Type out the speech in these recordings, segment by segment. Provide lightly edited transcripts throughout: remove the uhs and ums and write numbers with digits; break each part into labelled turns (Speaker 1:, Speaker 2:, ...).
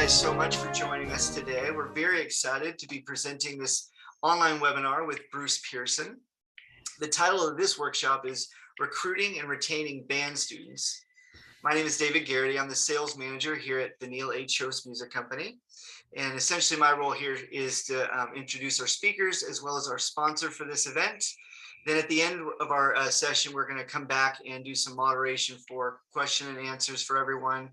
Speaker 1: guys so much for joining us today. We're very excited to be presenting this online webinar with Bruce Pearson. The title of this workshop is Recruiting and Retaining Band Students. My name is David Garrity. I'm the sales manager here at the Neil H. Choate Music Company. And essentially my role here is to introduce our speakers as well as our sponsor for this event. Then at the end of our session, we're going to come back and do some moderation for question and answers for everyone.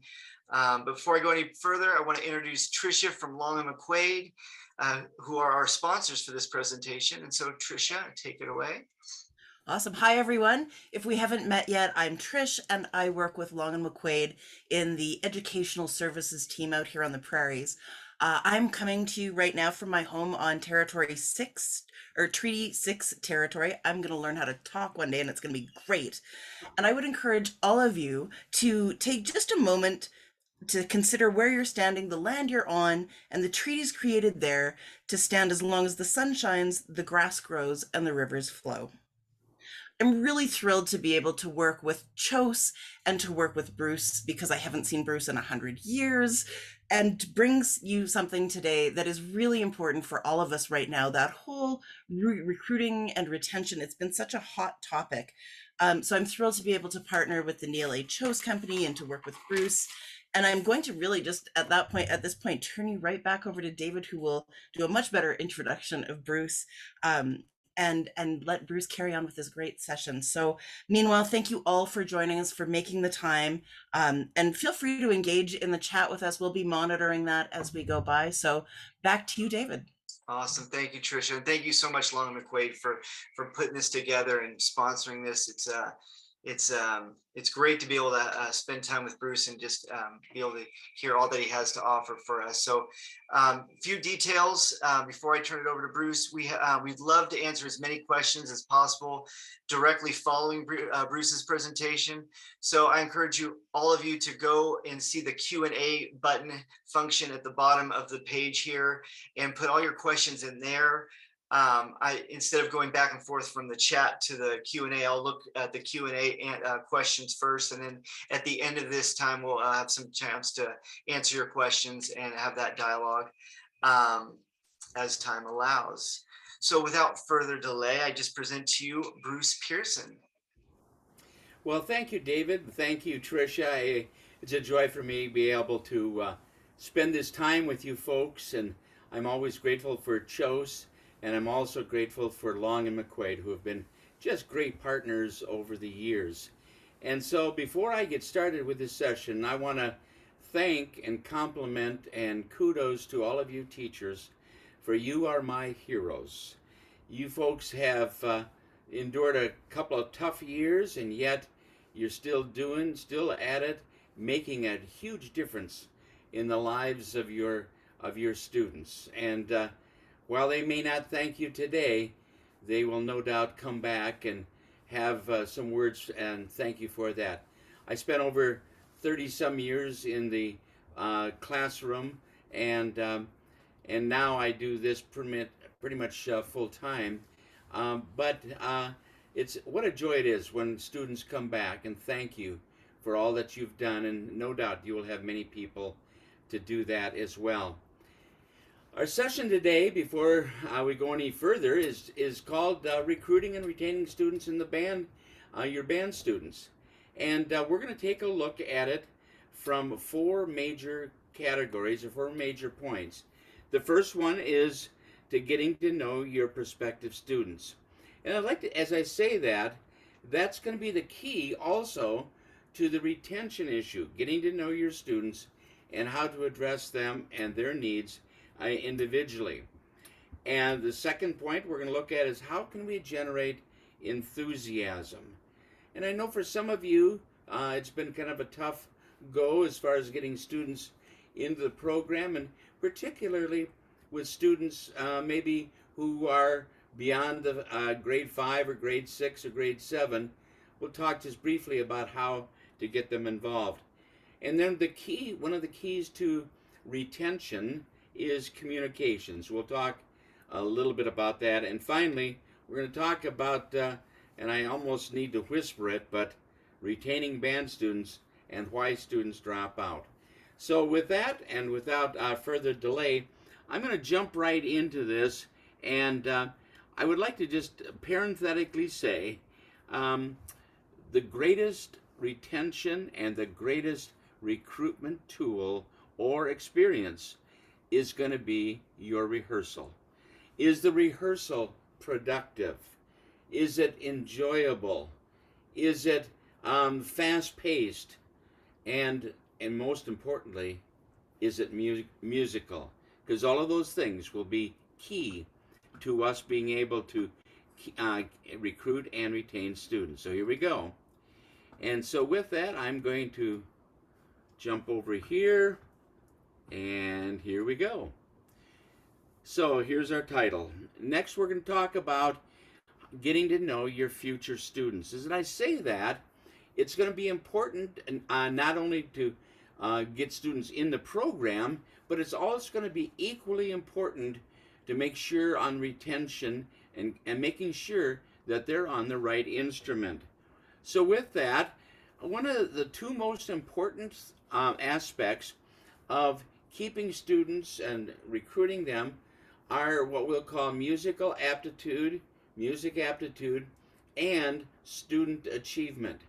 Speaker 1: But before I go any further, I want to introduce Tricia from Long and McQuaid, who are our sponsors for this presentation. And so Tricia, take it away.
Speaker 2: Awesome. Hi, everyone. If we haven't met yet, I'm Trish, and I work with Long and McQuaid in the educational services team out here on the prairies. I'm coming to you right now from my home on Territory 6, or Treaty 6 territory. I'm going to learn how to talk one day, and it's going to be great. And I would encourage all of you to take just a moment to consider where you're standing, the land you're on, and the treaties created there to stand as long as the sun shines, the grass grows, and the rivers flow. I'm really thrilled to be able to work with Choate and to work with Bruce because I haven't seen Bruce in 100 years, and brings you something today that is really important for all of us right now, that whole recruiting and retention. It's been such a hot topic. So I'm thrilled to be able to partner with the Neil H. Choate Company and to work with Bruce. And I'm going to really just at this point, turn you right back over to David, who will do a much better introduction of Bruce. And let Bruce carry on with this great session. So meanwhile, thank you all for joining us, for making the time, and feel free to engage in the chat with us. We'll be monitoring that as we go by. So back to you, David.
Speaker 1: Awesome. Thank you, Tricia. And thank you so much, Long and McQuaid, for putting this together and sponsoring this. It's great to be able to spend time with Bruce and just be able to hear all that he has to offer for us. So a few details before I turn it over to Bruce. We'd love to answer as many questions as possible directly following Bruce's presentation. So I encourage all of you to go and see the Q&A button function at the bottom of the page here and put all your questions in there. Instead of going back and forth from the chat to the Q&A, I'll look at the Q&A questions first, and then at the end of this time, we'll have some chance to answer your questions and have that dialogue as time allows. So without further delay, I just present to you Bruce Pearson.
Speaker 3: Well, thank you, David. Thank you, Tricia. It's a joy for me to be able to spend this time with you folks, and I'm always grateful for Choate. And I'm also grateful for Long and McQuaid, who have been just great partners over the years. And so before I get started with this session, I want to thank and compliment and kudos to all of you teachers, for you are my heroes. You folks have endured a couple of tough years, and yet you're still at it, making a huge difference in the lives of your students. And while they may not thank you today, they will no doubt come back and have some words and thank you for that. I spent over 30-some years in the classroom, and now I do this pretty much full time. But it's what a joy it is when students come back and thank you for all that you've done, and no doubt you will have many people to do that as well. Our session today, before we go any further, is called Recruiting and Retaining Students in the Band, your band students. And we're going to take a look at it from four major categories, or four major points. The first one is to getting to know your prospective students. And I'd like to, as I say that, that's going to be the key also to the retention issue, getting to know your students and how to address them and their needs individually. And the second point we're going to look at is how can we generate enthusiasm. And I know for some of you it's been kind of a tough go as far as getting students into the program, and particularly with students maybe who are beyond the grade 5 or grade 6 or grade 7. We'll talk just briefly about how to get them involved. And then one of the keys to retention is communications. We'll talk a little bit about that. And finally, we're going to talk about, and I almost need to whisper it, but retaining band students and why students drop out. So with that, and without further delay, I'm going to jump right into this, and I would like to just parenthetically say um, the greatest retention and the greatest recruitment tool or experience is going to be your rehearsal. Is the rehearsal productive? Is it enjoyable? Is it fast-paced? And most importantly, is it musical? Because all of those things will be key to us being able to recruit and retain students. So here we go. And so with that, I'm going to jump over here, and here we go. So here's our title. Next, we're going to talk about getting to know your future students. As I say that, it's going to be important not only to get students in the program, but it's also going to be equally important to make sure on retention and making sure that they're on the right instrument. So with that, one of the two most important aspects of keeping students and recruiting them are what we'll call music aptitude, and student achievement.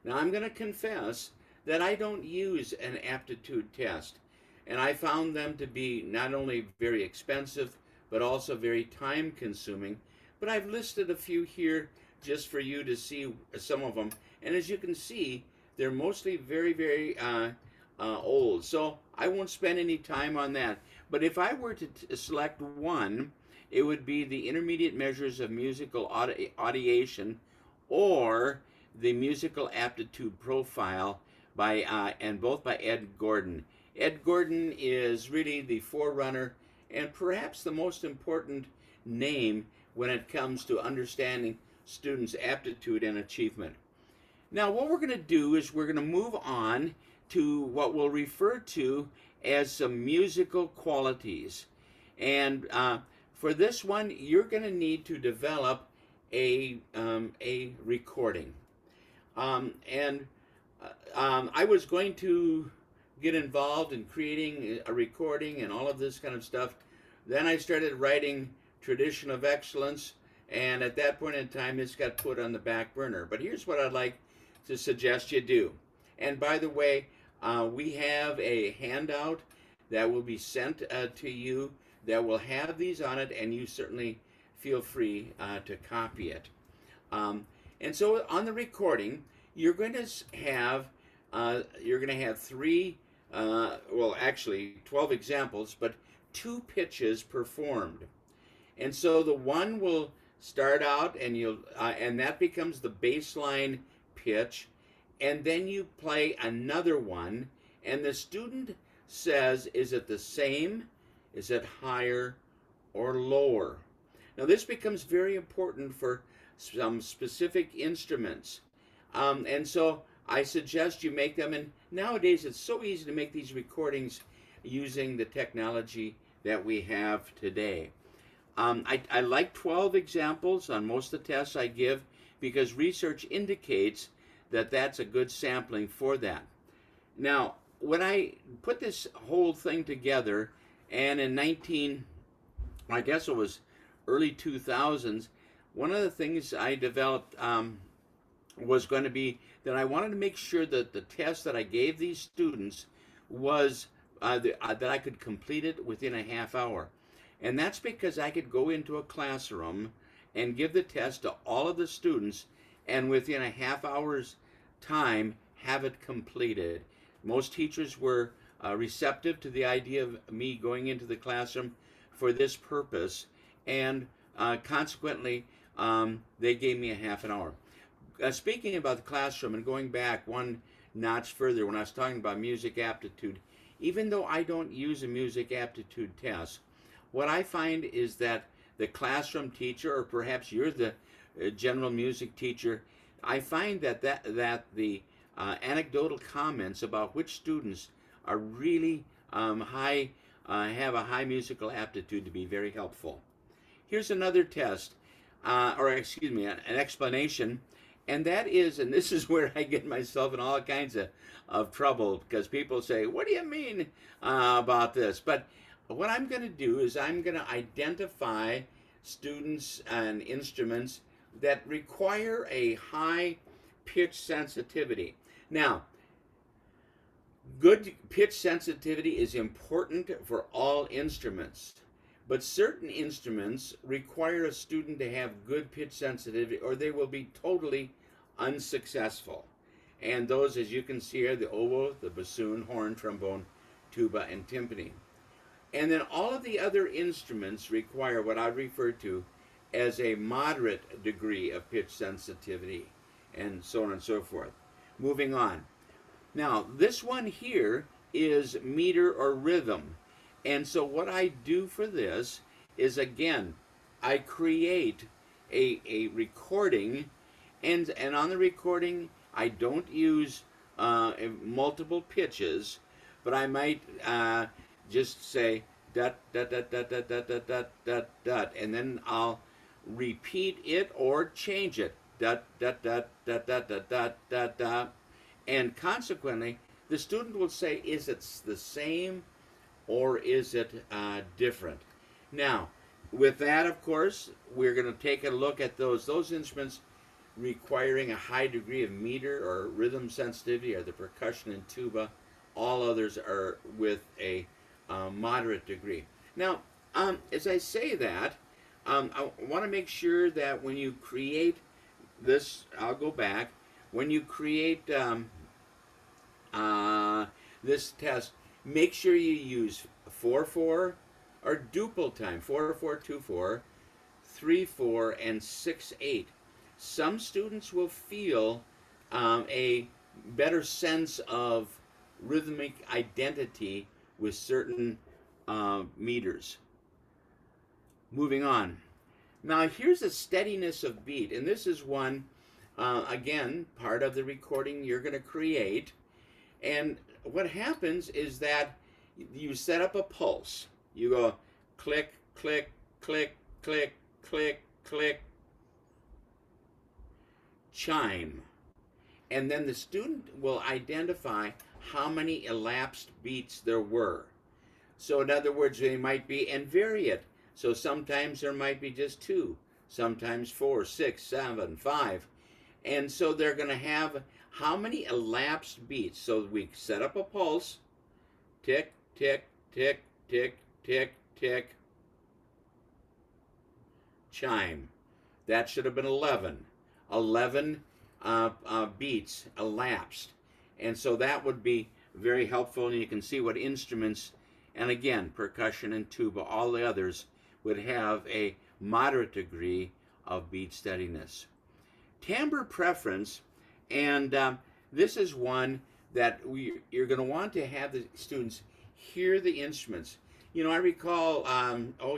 Speaker 3: Now I'm going to confess that I don't use an aptitude test, and I found them to be not only very expensive, but also very time consuming. But I've listed a few here just for you to see some of them. And as you can see, they're mostly very, very old. So I won't spend any time on that. But if I were to select one, it would be the intermediate measures of musical audiation, or the musical aptitude profile and both by Ed Gordon. Ed Gordon is really the forerunner and perhaps the most important name when it comes to understanding students' aptitude and achievement. Now what we're going to do is we're going to move on to what we'll refer to as some musical qualities. And for this one, you're going to need to develop a recording. I was going to get involved in creating a recording and all of this kind of stuff. Then I started writing Tradition of Excellence, and at that point in time, this got put on the back burner. But here's what I'd like to suggest you do. And by the way, we have a handout that will be sent to you that will have these on it, and you certainly feel free to copy it. And so on the recording, you're going to have three, well, actually 12 examples, but 2 pitches performed. And so the one will start out, and and that becomes the baseline pitch, and then you play another one, and the student says, is it the same, is it higher, or lower? Now this becomes very important for some specific instruments, and so I suggest you make them. And nowadays it's so easy to make these recordings using the technology that we have today. I like 12 examples on most of the tests I give, because research indicates that that's a good sampling for that. Now, when I put this whole thing together, and in I guess it was early 2000s, one of the things I developed was going to be that I wanted to make sure that the test that I gave these students was that I could complete it within a half hour. And that's because I could go into a classroom and give the test to all of the students, and within a half hour's time have it completed. Most teachers were receptive to the idea of me going into the classroom for this purpose, and consequently they gave me a half an hour. Speaking about the classroom and going back one notch further, when I was talking about music aptitude, even though I don't use a music aptitude test, what I find is that the classroom teacher, or perhaps you're the general music teacher, I find that the anecdotal comments about which students are really have a high musical aptitude to be very helpful. Here's another test, or excuse me, an explanation. And that is, and this is where I get myself in all kinds of trouble, because people say, what do you mean about this? But what I'm going to do is I'm going to identify students and instruments that require a high pitch sensitivity. Now, good pitch sensitivity is important for all instruments, but certain instruments require a student to have good pitch sensitivity or they will be totally unsuccessful. And those, as you can see, are the oboe, the bassoon, horn, trombone, tuba, and timpani. And then all of the other instruments require what I refer to as a moderate degree of pitch sensitivity, and so on and so forth. Moving on. Now, this one here is meter or rhythm. And so what I do for this is, again, I create a recording, and on the recording, I don't use multiple pitches, but I might just say dot dot dot dot dot dot dot dot dot dot, and then I'll repeat it or change it dot dot dot dot dot dot dot dot dot, and consequently, the student will say, is it the same or is it different? Now, with that, of course, we're going to take a look at those instruments requiring a high degree of meter or rhythm sensitivity are the percussion and tuba. All others are with a moderate degree. Now, as I say that, I want to make sure that when you create this, I'll go back, when you create this test, make sure you use 4/4 or duple time, 4/4, 2/4, 3/4, and 6/8. Some students will feel a better sense of rhythmic identity with certain meters. Moving on. Now here's a steadiness of beat, and this is one, again, part of the recording you're going to create. And what happens is that you set up a pulse. You go click, click, click, click, click, click, chime. And then the student will identify how many elapsed beats there were. So in other words, they might be, and vary it. So sometimes there might be just 2, sometimes 4, 6, 7, 5. And so they're going to have how many elapsed beats. So we set up a pulse, tick, tick, tick, tick, tick, tick, chime. That should have been 11. 11 beats elapsed. And so that would be very helpful, and you can see what instruments, and again, percussion and tuba, all the others would have a moderate degree of beat steadiness. Timbre preference, and this is one that you're going to want to have the students hear the instruments. You know, I recall,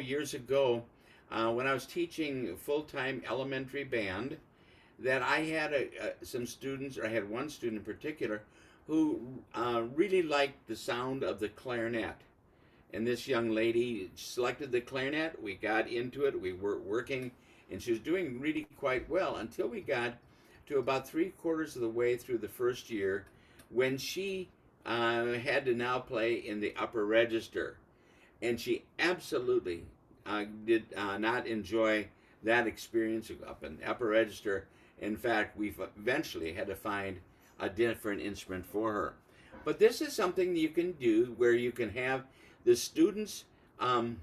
Speaker 3: years ago, when I was teaching full-time elementary band, that I had some students, or I had one student in particular, who really liked the sound of the clarinet. And this young lady selected the clarinet. We got into it. We were working, and she was doing really quite well until we got to about 3/4 of the way through the first year, when she had to now play in the upper register. And she absolutely did not enjoy that experience up in the upper register. In fact, we eventually had to find a different instrument for her. But this is something you can do where you can have the students have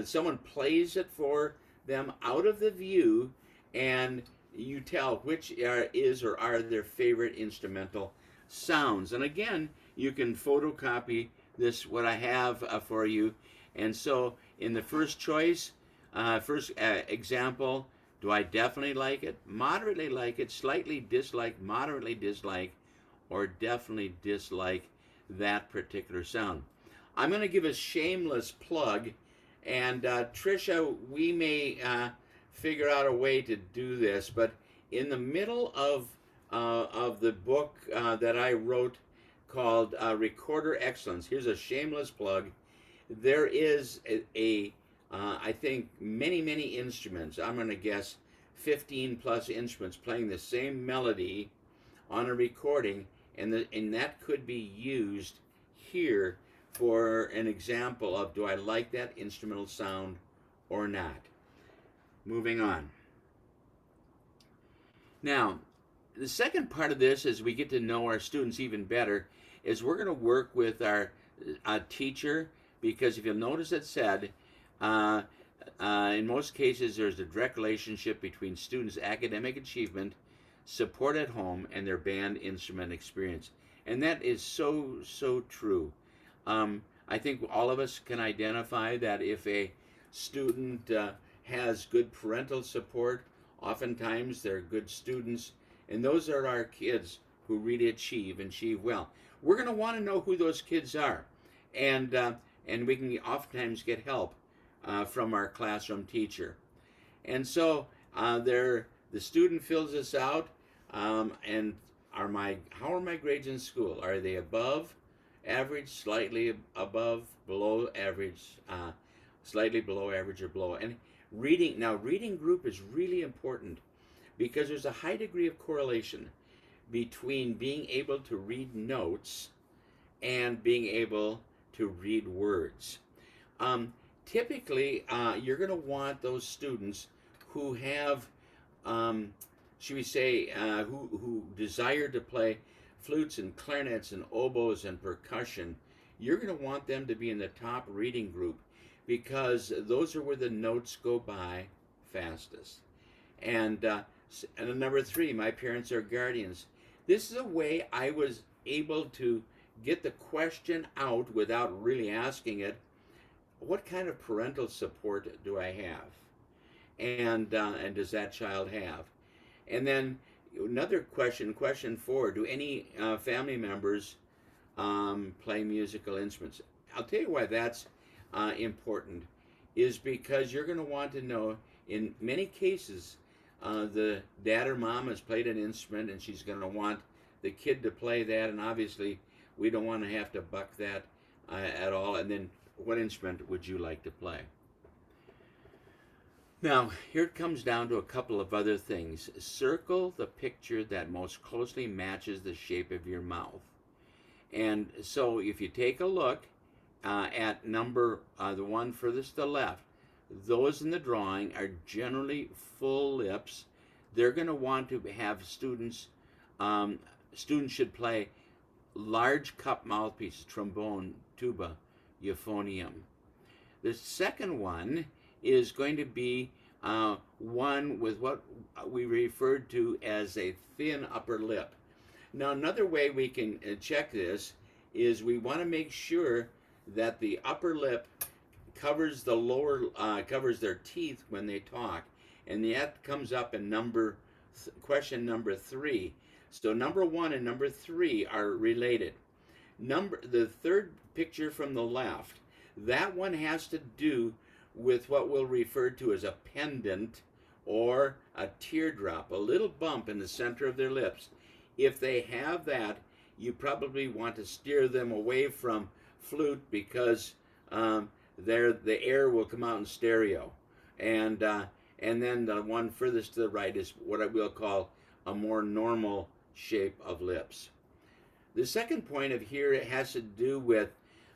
Speaker 3: someone plays it for them out of the view, and you tell which is or are their favorite instrumental sounds. And again, you can photocopy this, what I have for you. And so in the first choice, example, do I definitely like it, moderately like it, slightly dislike, moderately dislike, or definitely dislike that particular sound? I'm going to give a shameless plug, and Tricia, we may figure out a way to do this, but in the middle of the book that I wrote called Recorder Excellence, here's a shameless plug. There is a I think many instruments, I'm going to guess 15 plus instruments playing the same melody on a recording, and that could be used here for an example of, do I like that instrumental sound or not? Moving on. Now, the second part of this, as we get to know our students even better, is we're going to work with our teacher, because if you'll notice it said, in most cases there's a direct relationship between students' academic achievement, support at home, and their band instrument experience. And that is so true. I think all of us can identify that if a student has good parental support, oftentimes they're good students, and those are our kids who really achieve well. We're going to want to know who those kids are, and we can oftentimes get help from our classroom teacher. And so the student fills this out, and how are my grades in school? Are they above average, slightly above, below average, slightly below average, or below? And reading group is really important, because there's a high degree of correlation between being able to read notes and being able to read words. Typically, you're going to want those students who have, should we say, who desire to play flutes and clarinets and oboes and percussion. You're going to want them to be in the top reading group, because those are where the notes go by fastest. And number 3, my parents are guardians. This is a way I was able to get the question out without really asking it. What kind of parental support do I have? And does that child have? And then another question 4, do any family members play musical instruments? I'll tell you why that's important, is because you're going to want to know, in many cases, the dad or mom has played an instrument, and she's going to want the kid to play that, and obviously we don't want to have to buck that at all. And then, what instrument would you like to play? Now, here it comes down to a couple of other things. Circle the picture that most closely matches the shape of your mouth. And so if you take a look at number, the one furthest to the left, those in the drawing are generally full lips. They're going to want to have students should play large cup mouthpieces, trombone, tuba, euphonium. The second one is going to be one with what we referred to as a thin upper lip. Now, another way we can check this is we want to make sure that the upper lip covers the lower, covers their teeth when they talk, and that comes up in question number 3. So number 1 and number 3 are related. The third picture from the left, that one has to do with what we'll refer to as a pendant or a teardrop, a little bump in the center of their lips. If they have that, you probably want to steer them away from flute, because the air will come out in stereo. And then the one furthest to the right is what I will call a more normal shape of lips. The second point of here, it has to do with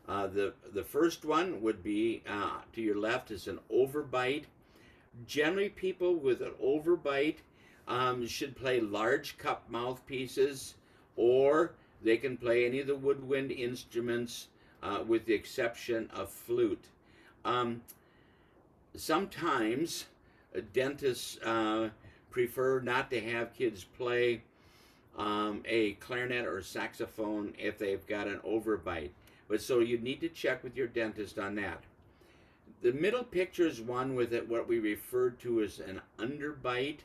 Speaker 3: the first one would be to your left is an overbite. Generally, people with an overbite should play large cup mouthpieces, or they can play any of the woodwind instruments with the exception of flute. Sometimes dentists prefer not to have kids play a clarinet or saxophone if they've got an overbite. But so you need to check with your dentist on that. The middle picture is one with what we refer to as an underbite.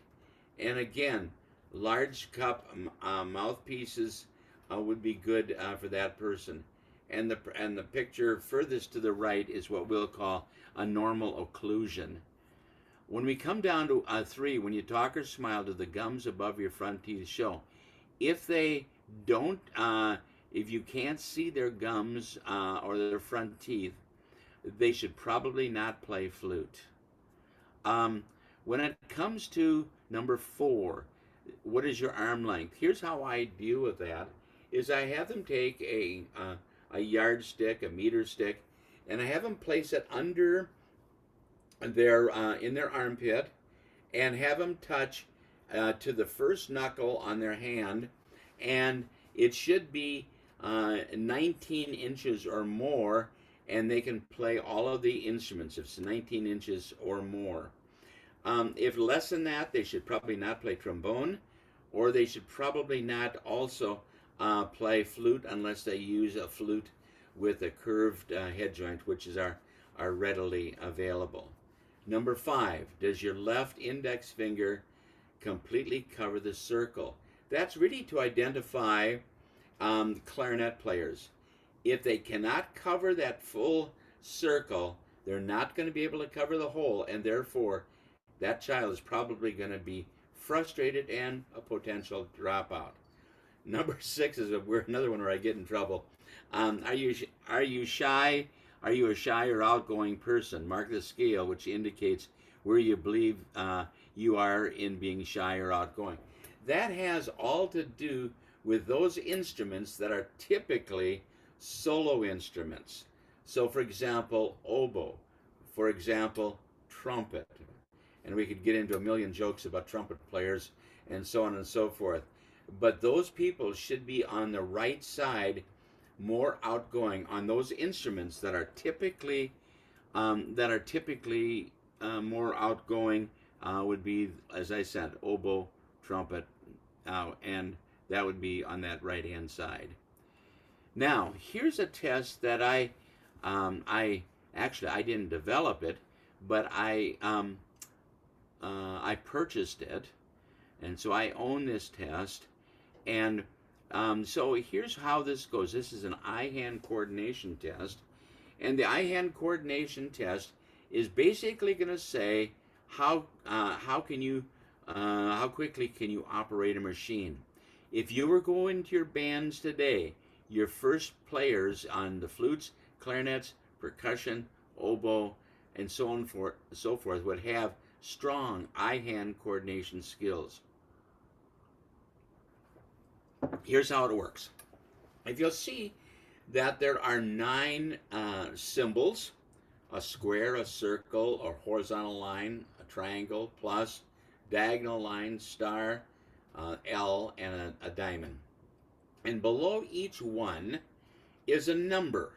Speaker 3: And again, large cup mouthpieces would be good for that person. And the picture furthest to the right is what we'll call a normal occlusion. When we come down to 3, when you talk or smile, do the gums above your front teeth show? If they don't, if you can't see their gums or their front teeth, they should probably not play flute. When it comes to number 4, what is your arm length? Here's how I deal with that: is I have them take a yardstick, a meter stick, and I have them place it under their in their armpit, and have them touch to the first knuckle on their hand, and it should be 19 inches or more, and they can play all of the instruments if it's 19 inches or more. If less than that, they should probably not play trombone, or they should probably not also play flute unless they use a flute with a curved head joint, which is are readily available. Number 5, does your left index finger completely cover the circle? That's really to identify clarinet players. If they cannot cover that full circle, they're not going to be able to cover the whole, and therefore that child is probably going to be frustrated and a potential dropout. Number 6 is another one where I get in trouble. Are you shy? Are you a shy or outgoing person? Mark the scale, which indicates where you believe you are in being shy or outgoing. That has all to do with those instruments that are typically solo instruments. So, for example, oboe. For example, trumpet. And we could get into a million jokes about trumpet players and so on and so forth. But those people should be on the right side, more outgoing on those instruments that are typically more outgoing. Would be, as I said, oboe, trumpet, and that would be on that right hand side. Now, here's a test that I didn't develop it, but I purchased it, and so I own this test. And so here's how this goes. This is an eye-hand coordination test, and the eye-hand coordination test is basically going to say how quickly can you operate a machine. If you were going to your bands today, your first players on the flutes, clarinets, percussion, oboe, and so on so forth would have strong eye-hand coordination skills. Here's how it works. If you'll see that there are 9 symbols: a square, a circle, a horizontal line, a triangle, plus, diagonal line, star, L, and a diamond. And below each one is a number.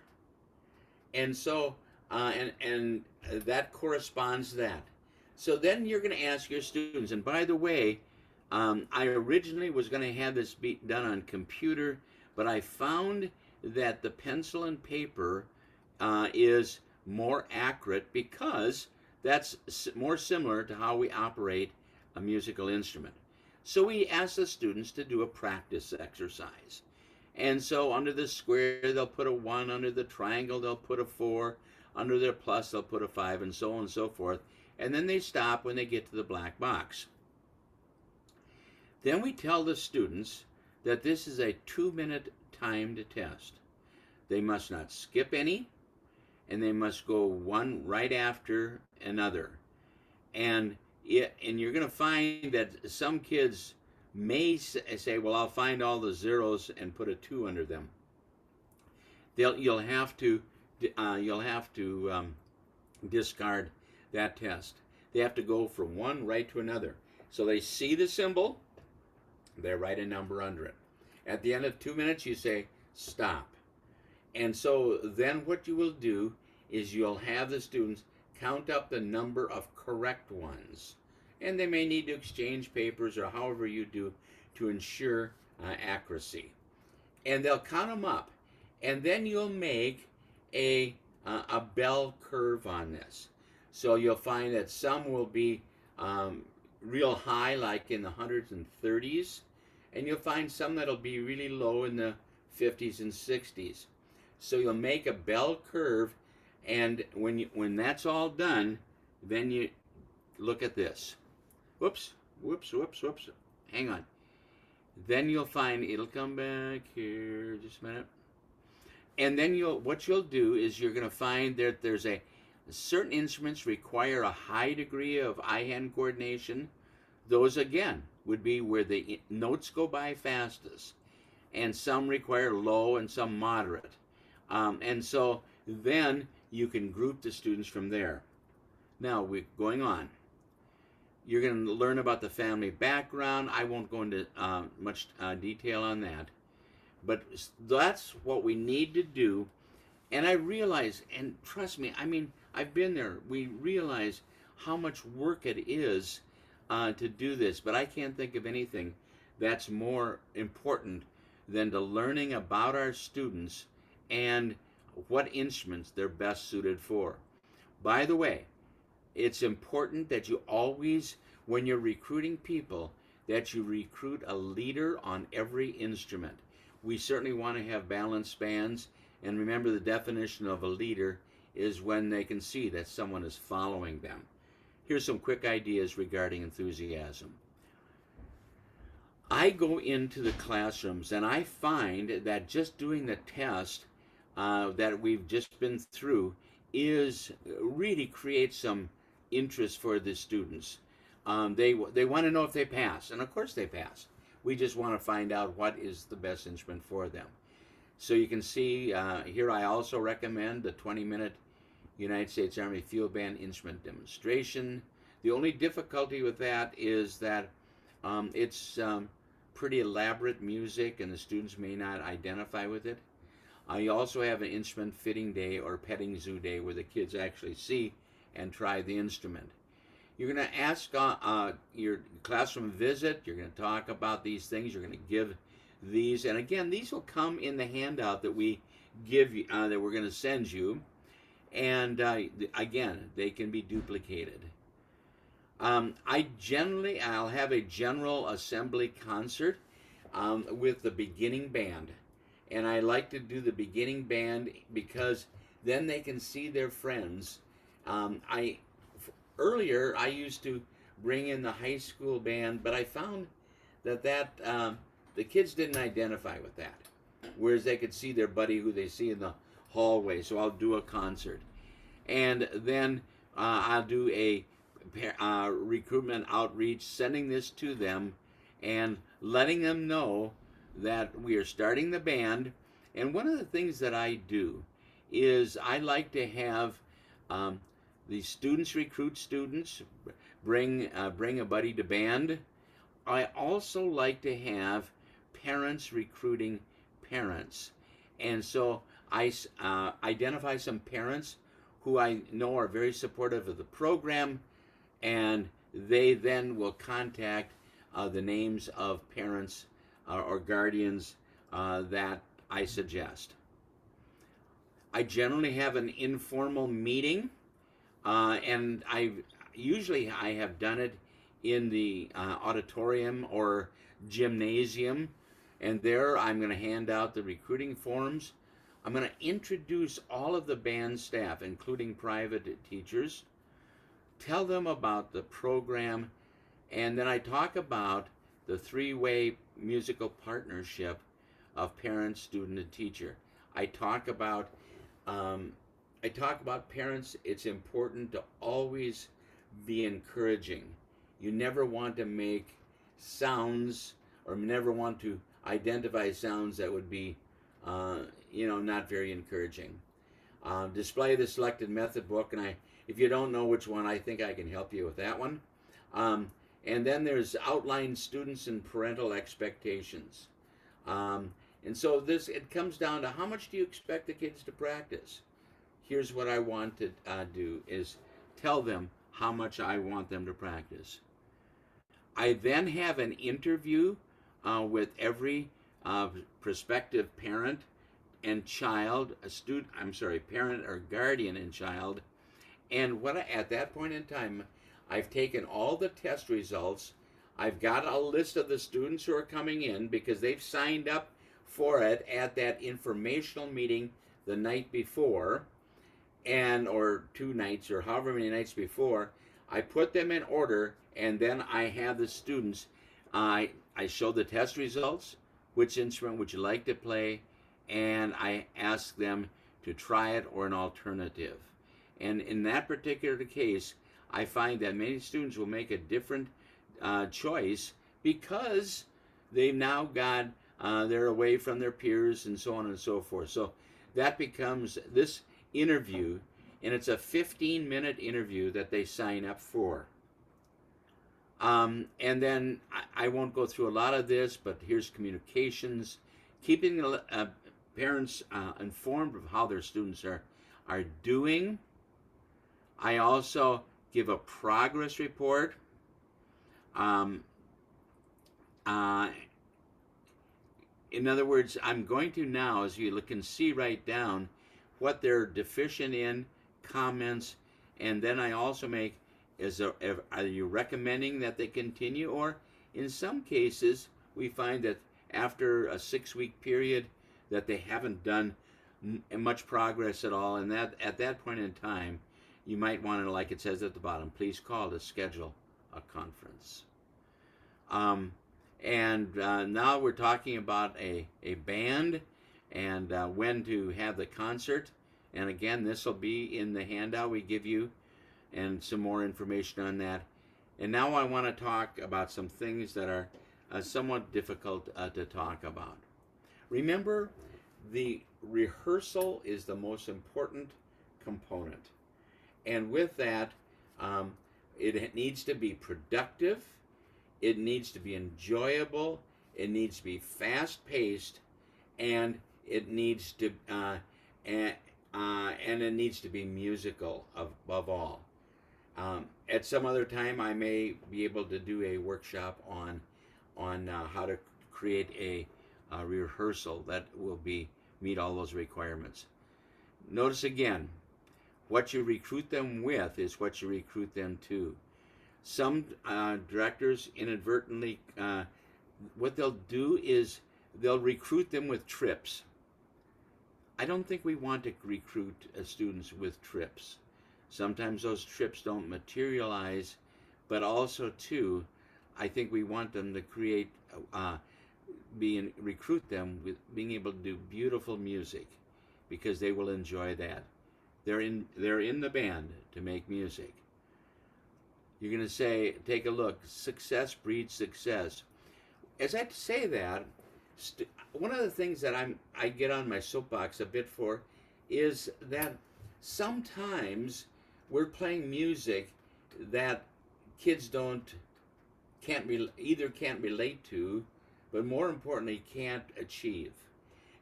Speaker 3: And so, and that corresponds to that. So then you're going to ask your students, and by the way, I originally was going to have this be done on computer, but I found that the pencil and paper is more accurate because that's more similar to how we operate a musical instrument. So we asked the students to do a practice exercise. And so under the square, they'll put a 1, under the triangle, they'll put a 4, under their plus, they'll put a 5, and so on and so forth. And then they stop when they get to the black box. Then we tell the students that this is a 2-minute timed test. They must not skip any, and they must go one right after another. And you're going to find that some kids may say, well, I'll find all the zeros and put a 2 under them. You'll have to discard that test. They have to go from one right to another. So they see the symbol, they write a number under it. At the end of 2 minutes, you say, stop. And so then what you will do is you'll have the students count up the number of correct ones. And they may need to exchange papers or however you do to ensure accuracy. And they'll count them up. And then you'll make a bell curve on this. So you'll find that some will be real high, like in the 100s and 30s. And you'll find some that'll be really low in the 50s and 60s. So you'll make a bell curve, and when that's all done, then you look at this. Whoops. Hang on. Then you'll find it'll come back here, just a minute. And then what you'll do is you're going to find that there's a certain instruments require a high degree of eye-hand coordination. Those again would be where the notes go by fastest, and some require low and some moderate. And so then you can group the students from there. Now we're going on. You're going to learn about the family background. I won't go into much detail on that, but that's what we need to do. And I realize, and trust me, I mean, I've been there. We realize how much work it is to do this, but I can't think of anything that's more important than to learning about our students and what instruments they're best suited for. By the way, it's important that you always, when you're recruiting people, that you recruit a leader on every instrument. We certainly want to have balanced bands, and remember the definition of a leader is when they can see that someone is following them. Here's some quick ideas regarding enthusiasm. I go into the classrooms and I find that just doing the test that we've just been through is really creates some interest for the students. They want to know if they pass, and of course they pass. We just want to find out what is the best instrument for them. So you can see here I also recommend the 20-minute United States Army Field Band instrument demonstration. The only difficulty with that is that it's pretty elaborate music and the students may not identify with it. You also have an instrument fitting day or petting zoo day where the kids actually see and try the instrument. You're going to ask your classroom visit. You're going to talk about these things. You're going to give these. And again, these will come in the handout that we give you, that we're going to send you. And again, they can be duplicated. I'll have a general assembly concert with the beginning band. And I like to do the beginning band because then they can see their friends. Earlier, I used to bring in the high school band, but I found that the kids didn't identify with that, whereas they could see their buddy who they see in the hallway. So I'll do a concert, and then I'll do a recruitment outreach, sending this to them and letting them know that we are starting the band. And one of the things that I do is I like to have the students recruit students, bring a buddy to band. I also like to have parents recruiting parents. And so I identify some parents who I know are very supportive of the program, and they then will contact the names of parents or guardians that I suggest. I generally have an informal meeting, and I have done it in the auditorium or gymnasium, and there I'm going to hand out the recruiting forms. I'm going to introduce all of the band staff, including private teachers, tell them about the program, and then I talk about the three-way musical partnership of parent, student, and teacher. I talk about parents. It's important to always be encouraging. You never want to make sounds or never want to identify sounds that would be, not very encouraging. Display the selected method book, and if you don't know which one, I think I can help you with that one. And then there's outline students and parental expectations. And so it comes down to how much do you expect the kids to practice? Here's what I want to do is tell them how much I want them to practice. I then have an interview with every prospective parent and child, parent or guardian and child. And at that point in time, I've taken all the test results. I've got a list of the students who are coming in because they've signed up for it at that informational meeting the night before, or 2 nights or however many nights before. I put them in order, and then I have the students. I show the test results. Which instrument would you like to play? and I ask them to try it or an alternative. And in that particular case, I find that many students will make a different choice because they've now got, they're away from their peers and so on and so forth. So that becomes this interview, and it's a 15-minute interview that they sign up for. And then I won't go through a lot of this, but here's communications, keeping parents informed of how their students are doing. I also give a progress report. In other words, I'm going to now, as you can see, write down what they're deficient in, comments, and then I also make, are you recommending that they continue? Or in some cases, we find that after a 6-week period that they haven't done much progress at all, and that at that point in time, you might want to, like it says at the bottom, please call to schedule a conference. Now we're talking about a band and when to have the concert. And again, this will be in the handout we give you and some more information on that. And now I want to talk about some things that are somewhat difficult to talk about. Remember, the rehearsal is the most important component. And with that, it needs to be productive, it needs to be enjoyable, it needs to be fast-paced, and it needs to it needs to be musical above all. At some other time, I may be able to do a workshop on how to create a rehearsal that will meet all those requirements. Notice again, what you recruit them with is what you recruit them to. Some directors inadvertently, what they'll do is they'll recruit them with trips. I don't think we want to recruit students with trips. Sometimes those trips don't materialize, but also too, I think we want them to create, recruit them with being able to do beautiful music, because they will enjoy that. They're in the band to make music. You're going to say, take a look, success breeds success. As I say that, one of the things that I get on my soapbox a bit for is that sometimes we're playing music that kids can't relate to, but more importantly, can't achieve.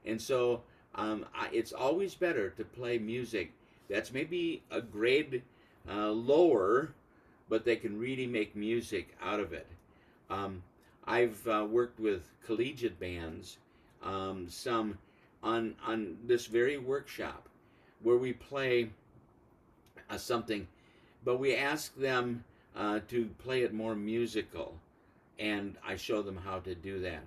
Speaker 3: And so it's always better to play music that's maybe a grade lower, but they can really make music out of it. I've worked with collegiate bands, some on this very workshop, where we play something, but we ask them to play it more musical, and I show them how to do that.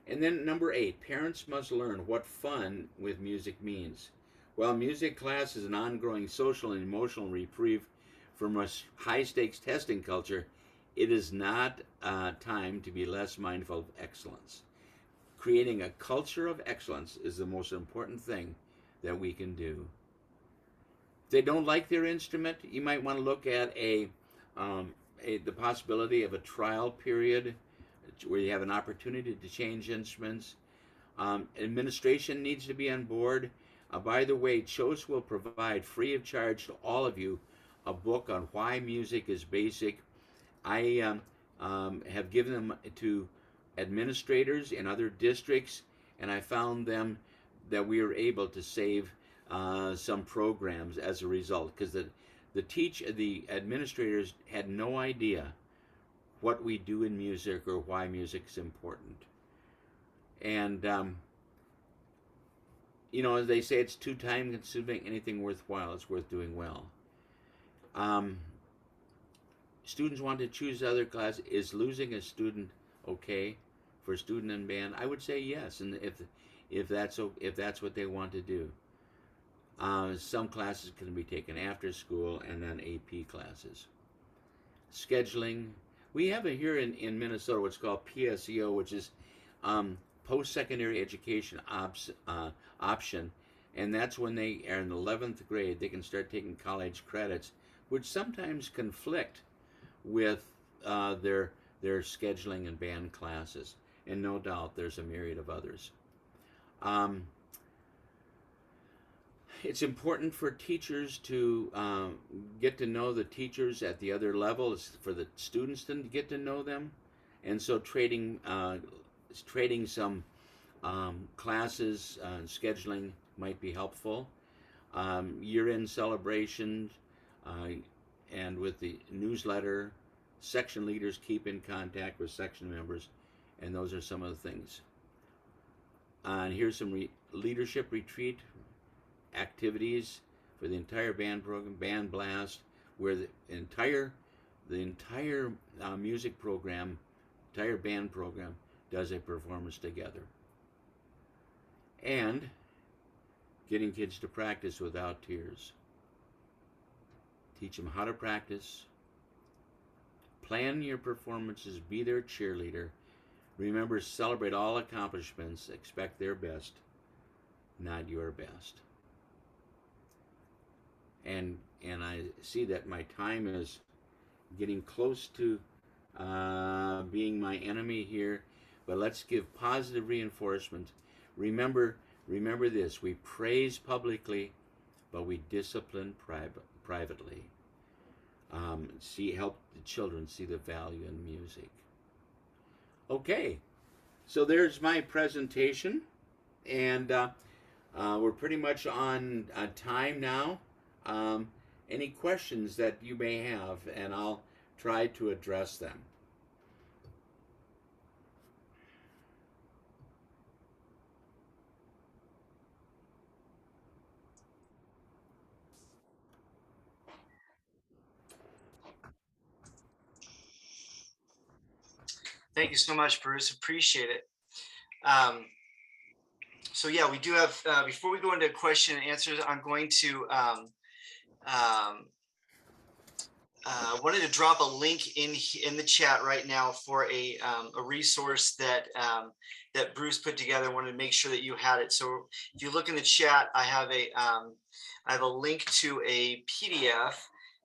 Speaker 3: And then number 8, parents must learn what fun with music means. While music class is an ongoing social and emotional reprieve from a high-stakes testing culture, it is not time to be less mindful of excellence. Creating a culture of excellence is the most important thing that we can do. If they don't like their instrument, you might want to look at the possibility of a trial period where you have an opportunity to change instruments. Administration needs to be on board. By the way, CHOS will provide free of charge to all of you a book on why music is basic. I have given them to administrators in other districts, and I found them that we were able to save some programs as a result, because the administrators had no idea what we do in music or why music is important. And as they say, it's too time consuming. Anything worthwhile is worth doing well. Students want to choose other class. Is losing a student okay for a student in band? I would say yes, and if that's what they want to do. Some classes can be taken after school, and then AP classes. Scheduling. We have it here in Minnesota what's called PSEO, which is post-secondary education option, and that's when they are in 11th grade, they can start taking college credits, which sometimes conflict with their scheduling and band classes. And no doubt there's a myriad of others. It's important for teachers to get to know the teachers at the other levels, for the students to get to know them, and so trading some classes and scheduling might be helpful. Year-end celebrations and with the newsletter, section leaders keep in contact with section members, and those are some of the things. And here's some leadership retreat activities for the entire band program, band blast, where the entire music program, entire band program does a performance together. And getting kids to practice without tears. Teach them how to practice. Plan your performances, be their cheerleader. Remember, celebrate all accomplishments, expect their best, not your best. And I see that my time is getting close to being my enemy here, but let's give positive reinforcement. Remember this: we praise publicly, but we discipline privately. Help the children see the value in music. Okay, so there's my presentation, and we're pretty much on time now. Any questions that you may have, and I'll try to address them.
Speaker 1: Thank you so much, Bruce. Appreciate it. So yeah, we do have, before we go into question and answers, I'm going to, wanted to drop a link in the chat right now for a resource that that Bruce put together. I wanted to make sure that you had it. So if you look in the chat, I have a link to a PDF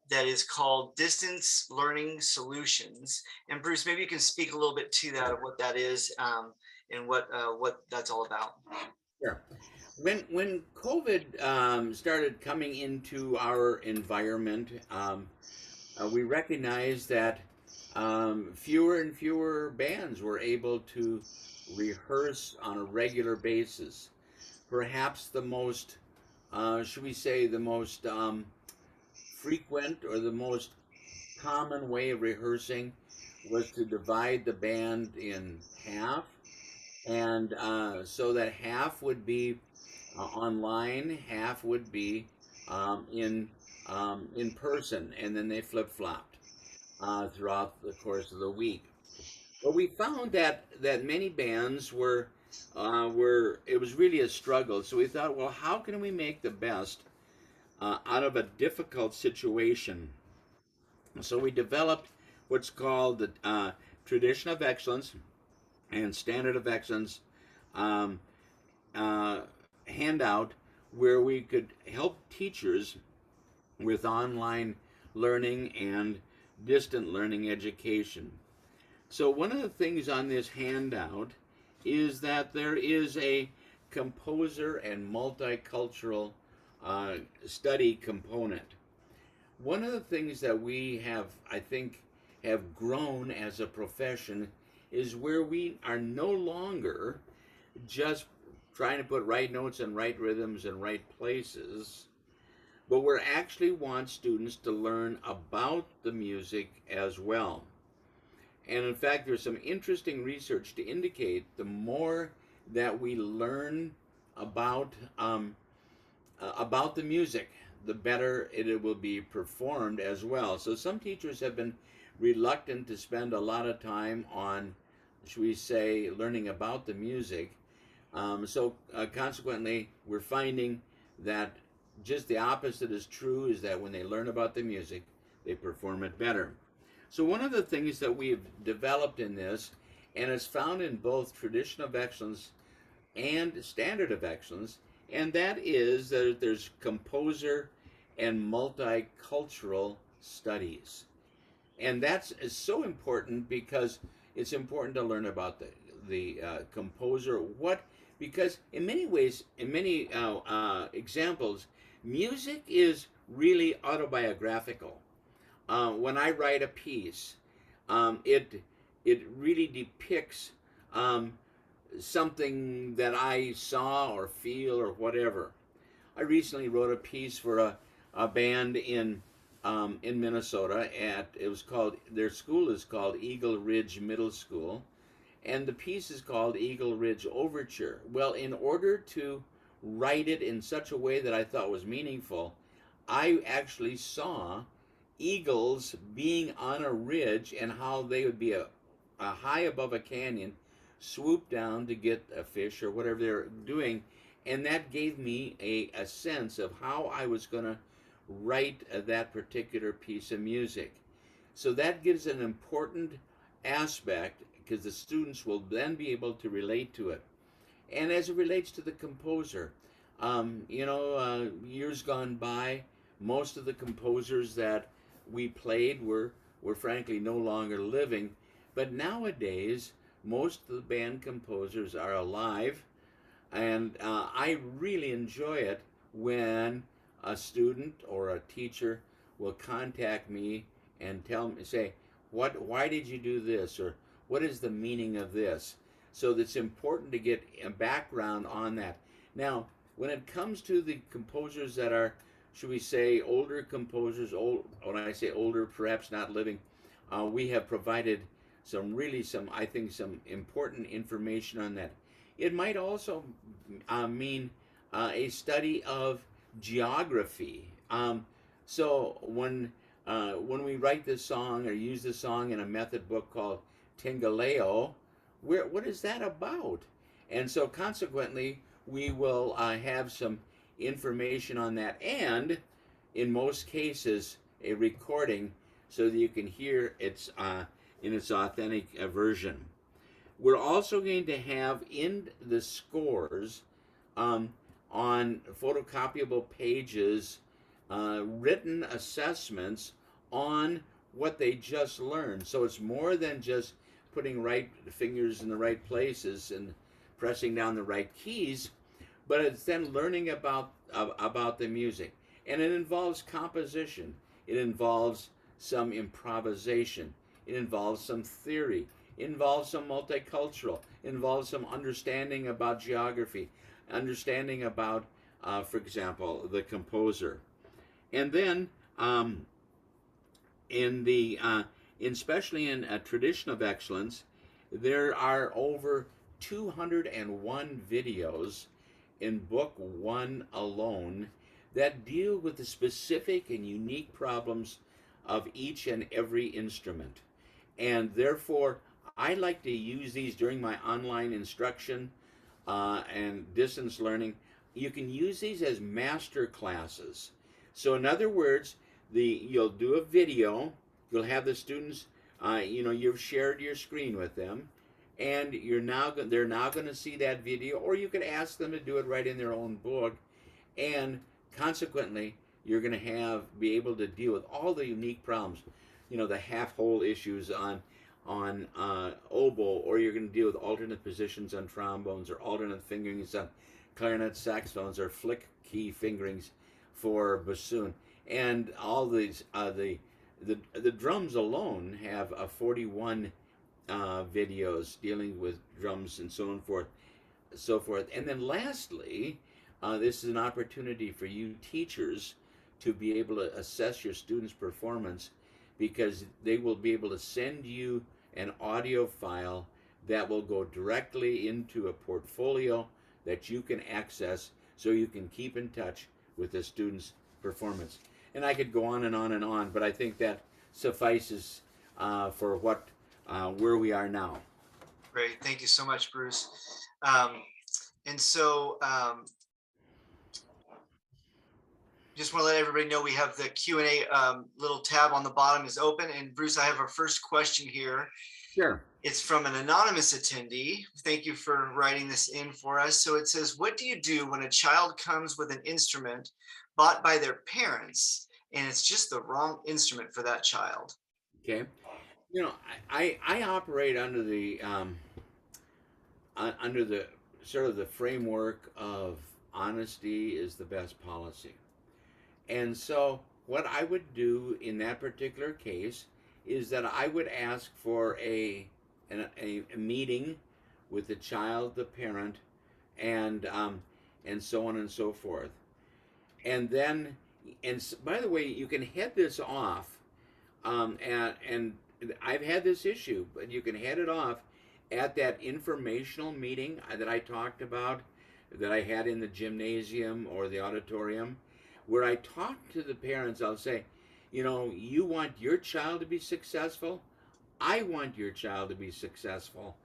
Speaker 1: that is called Distance Learning Solutions. And Bruce, maybe you can speak a little bit to that, of what that is, and what that's all about.
Speaker 3: Sure. When COVID started coming into our environment, we recognized that fewer and fewer bands were able to rehearse on a regular basis. Perhaps the most, should we say, the most frequent or the most common way of rehearsing was to divide the band in half, and so that half would be online, half would be in person, and then they flip-flopped throughout the course of the week. But we found that many bands were it was really a struggle. So we thought, well, how can we make the best out of a difficult situation? So we developed what's called the Tradition of Excellence and Standard of Excellence handout, where we could help teachers with online learning and distant learning education. So one of the things on this handout is that there is a composer and multicultural study component. One of the things that we have, I think, have grown as a profession is where we are no longer just trying to put right notes and right rhythms in right places, but we actually want students to learn about the music as well. And in fact, there's some interesting research to indicate the more that we learn about the music, the better it will be performed as well. So some teachers have been reluctant to spend a lot of time on, should we say, learning about the music. Consequently, we're finding that just the opposite is true, is that when they learn about the music, they perform it better. So one of the things that we've developed in this and it's found in both tradition of excellence and standard of excellence, and that is that there's composer and multicultural studies. And that's is so important because it's important to learn about the composer. What Because in many ways, in many examples, music is really autobiographical. When I write a piece, it really depicts um, something that I saw or feel or whatever. I recently wrote a piece for a band in Minnesota. It was called, their school is called Eagle Ridge Middle School, and the piece is called Eagle Ridge Overture. Well, in order to write it in such a way that I thought was meaningful, I actually saw eagles being on a ridge and how they would be a high above a canyon, swoop down to get a fish or whatever they're doing, and that gave me a sense of how I was going to write that particular piece of music. So that gives an important aspect because the students will then be able to relate to it. And as it relates to the composer, years gone by, most of the composers that we played were frankly no longer living. But nowadays, most of the band composers are alive, and I really enjoy it when a student or a teacher will contact me and say, why did you do this, or what is the meaning of this? So it's important to get a background on that. Now, when it comes to the composers that are, should we say, older composers, when I say older, perhaps not living, we have provided I think, some important information on that. It might also mean a study of geography. So when we write this song or use this song in a method book called Tingaleo, what is that about? And so consequently, we will have some information on that, and in most cases, a recording so that you can hear its in its authentic version. We're also going to have in the scores on photocopiable pages written assessments on what they just learned. So it's more than just putting right fingers in the right places and pressing down the right keys, but it's then learning about the music. And it involves composition. It involves some improvisation. It involves some theory. It involves some multicultural. It involves some understanding about geography, understanding about, for example, the composer. And then, especially in a tradition of excellence, there are over 201 videos in book one alone that deal with the specific and unique problems of each and every instrument. And therefore, I like to use these during my online instruction and distance learning. You can use these as master classes. So in other words, you'll do a video, you'll have the students, you've shared your screen with them, and they're now going to see that video, or you could ask them to do it right in their own book, and consequently, you're going to be able to deal with all the unique problems, the half-hole issues on oboe, or you're going to deal with alternate positions on trombones, or alternate fingerings on clarinet, saxophones, or flick key fingerings for bassoon. And all these, the drums alone have 41 videos dealing with drums and so forth. And then lastly, this is an opportunity for you teachers to be able to assess your students' performance, because they will be able to send you an audio file that will go directly into a portfolio that you can access so you can keep in touch with the students' performance. And I could go on and on and on, but I think that suffices for where we are now.
Speaker 1: Great. Thank you so much, Bruce. And so just want to let everybody know we have the Q&A little tab on the bottom is open. And Bruce, I have our first question here.
Speaker 3: Sure.
Speaker 1: It's from an anonymous attendee. Thank you for writing this in for us. So it says, what do you do when a child comes with an instrument bought by their parents and it's just the wrong instrument for that child?
Speaker 3: Okay. You know, I operate under the sort of the framework of honesty is the best policy. And so what I would do in that particular case is that I would ask for a meeting with the child, the parent, and so on and so forth. And then, by the way, you can head this off, and I've had this issue, but you can head it off at that informational meeting that I talked about, that I had in the gymnasium or the auditorium, where I talk to the parents. I'll say, you know, you want your child to be successful. I want your child to be successful.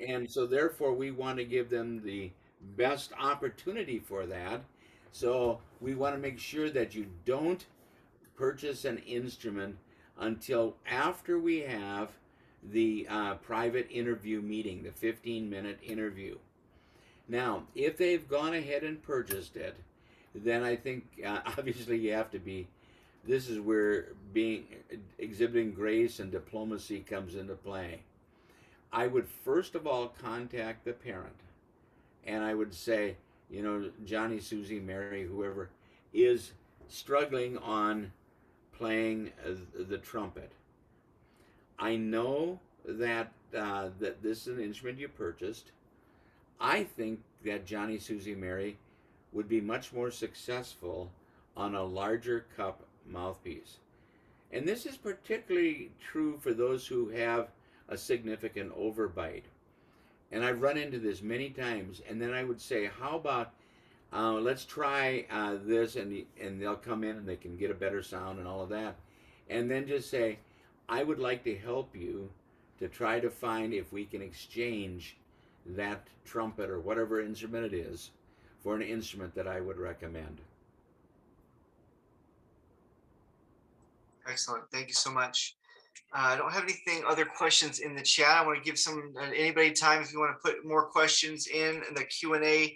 Speaker 3: And so therefore we want to give them the best opportunity for that. So we want to make sure that you don't purchase an instrument until after we have the private interview meeting, the 15-minute interview. Now, if they've gone ahead and purchased it, then I think obviously you have to be, this is where exhibiting grace and diplomacy comes into play. I would first of all contact the parent, and I would say, you know, Johnny, Susie, Mary, whoever is struggling on playing the trumpet. I know that that this is an instrument you purchased. I think that Johnny, Susie, Mary would be much more successful on a larger cup mouthpiece. And this is particularly true for those who have a significant overbite. And I've run into this many times. And then I would say, how about let's try this, and they'll come in and they can get a better sound and all of that. And then just say, I would like to help you to try to find if we can exchange that trumpet or whatever instrument it is for an instrument that I would recommend.
Speaker 1: Excellent. Thank you so much. I don't have anything, other questions in the chat. I want to give anybody time if you want to put more questions in the Q&A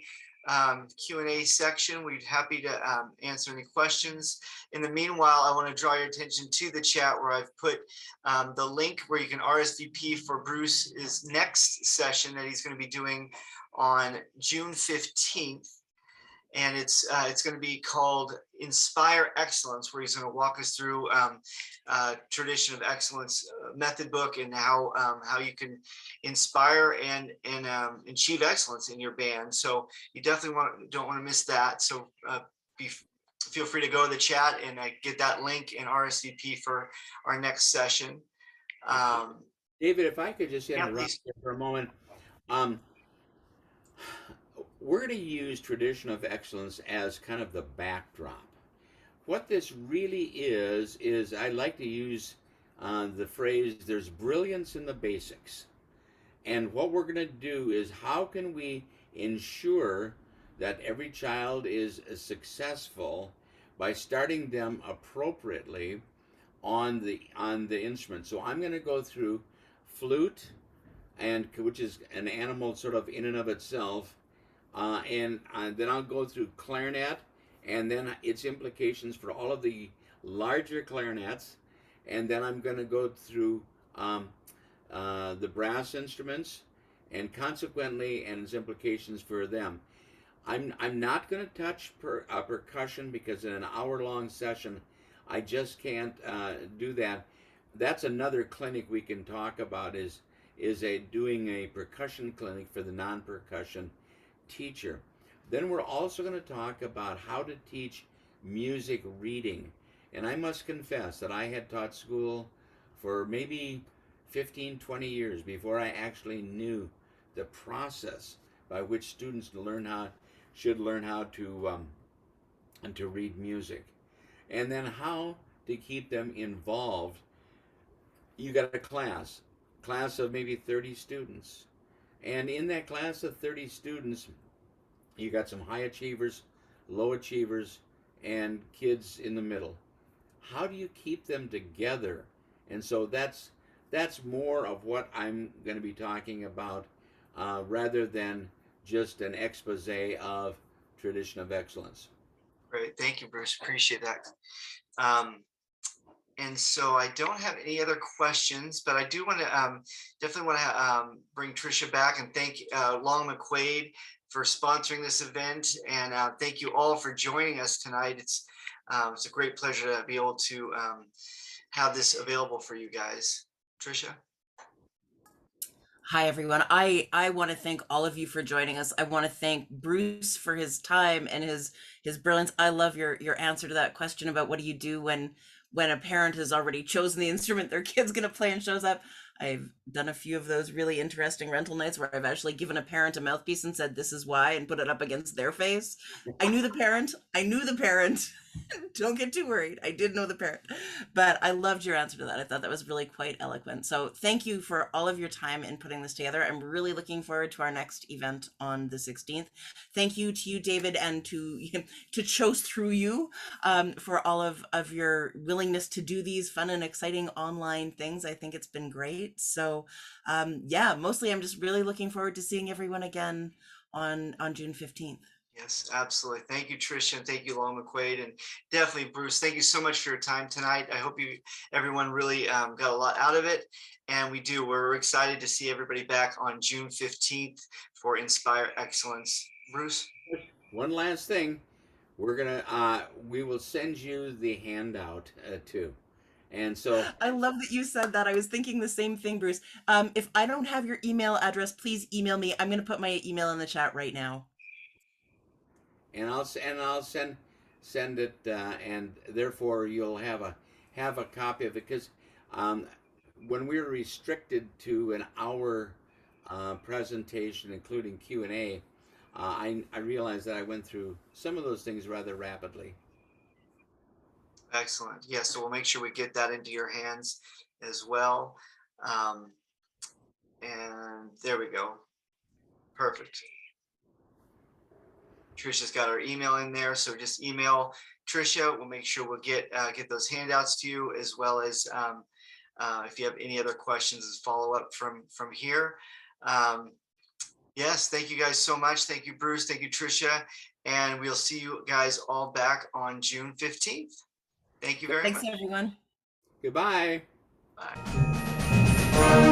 Speaker 1: section. We'd be happy to answer any questions. In the meanwhile, I want to draw your attention to the chat where I've put the link where you can RSVP for Bruce's next session that he's going to be doing on June 15th. And it's going to be called Inspire Excellence, where he's going to walk us through tradition of excellence method book and how you can inspire and achieve excellence in your band. So you definitely don't want to miss that. So feel free to go to the chat and get that link and RSVP for our next session.
Speaker 3: David, if I could just interrupt you for a moment. We're going to use tradition of excellence as kind of the backdrop. What this really is I like to use the phrase, there's brilliance in the basics. And what we're going to do is, how can we ensure that every child is successful by starting them appropriately on the instrument. So I'm going to go through flute, which is an animal sort of in and of itself, and then I'll go through clarinet, and then its implications for all of the larger clarinets, and then I'm going to go through the brass instruments, and consequently, and its implications for them. I'm not going to touch percussion, because in an hour-long session, I just can't do that. That's another clinic we can talk about, is doing a percussion clinic for the non-percussion teacher. Then we're also going to talk about how to teach music reading. And I must confess that I had taught school for maybe 15, 20 years before I actually knew the process by which students should learn how to read music. And then how to keep them involved. You got a class of maybe 30 students. And in that class of 30 students, you got some high achievers, low achievers, and kids in the middle. How do you keep them together? And so that's that's more of what I'm going to be talking about, rather than just an expose of tradition of excellence.
Speaker 1: Great. Thank you, Bruce. Appreciate that. Um, and so I don't have any other questions, but I do want to definitely want to bring Tricia back and thank Long McQuaid for sponsoring this event. And thank you all for joining us tonight. It's a great pleasure to be able to have this available for you guys. Tricia?
Speaker 2: Hi, everyone. I want to thank all of you for joining us. I want to thank Bruce for his time and his brilliance. I love your answer to that question about what do you do when a parent has already chosen the instrument their kid's going to play and shows up. I've done a few of those really interesting rental nights where I've actually given a parent a mouthpiece and said, "This is why," and put it up against their face. I knew the parent. I knew the parent. Don't get too worried. I did know the parent. But I loved your answer to that. I thought that was really quite eloquent. So thank you for all of your time in putting this together. I'm really looking forward to our next event on the 16th. Thank you to you, David, and to Chose through you for all of your willingness to do these fun and exciting online things. I think it's been great. So yeah, mostly I'm just really looking forward to seeing everyone again on June 15th.
Speaker 1: Yes, absolutely. Thank you, Tricia, and thank you, Long McQuaid, and definitely Bruce. Thank you so much for your time tonight. I hope everyone really got a lot out of it, and we're excited to see everybody back on June 15th for Inspire Excellence. Bruce?
Speaker 3: One last thing, we will send you the handout too. And so
Speaker 2: I love that you said that. I was thinking the same thing, Bruce. If I don't have your email address, please email me. I'm going to put my email in the chat right now.
Speaker 3: and I'll send it, and therefore you'll have a copy of it, because when we're restricted to an hour presentation, including Q&A, I realized that I went through some of those things rather rapidly.
Speaker 1: Excellent. Yeah, so we'll make sure we get that into your hands as well. And there we go. Perfect. Tricia's got her email in there, so just email Tricia. We'll make sure we'll get those handouts to you, as well as if you have any other questions as follow up from here. Yes, thank you guys so much. Thank you, Bruce. Thank you, Tricia. And we'll see you guys all back on June 15th. Thank you very much.
Speaker 2: Thanks, everyone.
Speaker 3: Goodbye.
Speaker 1: Bye.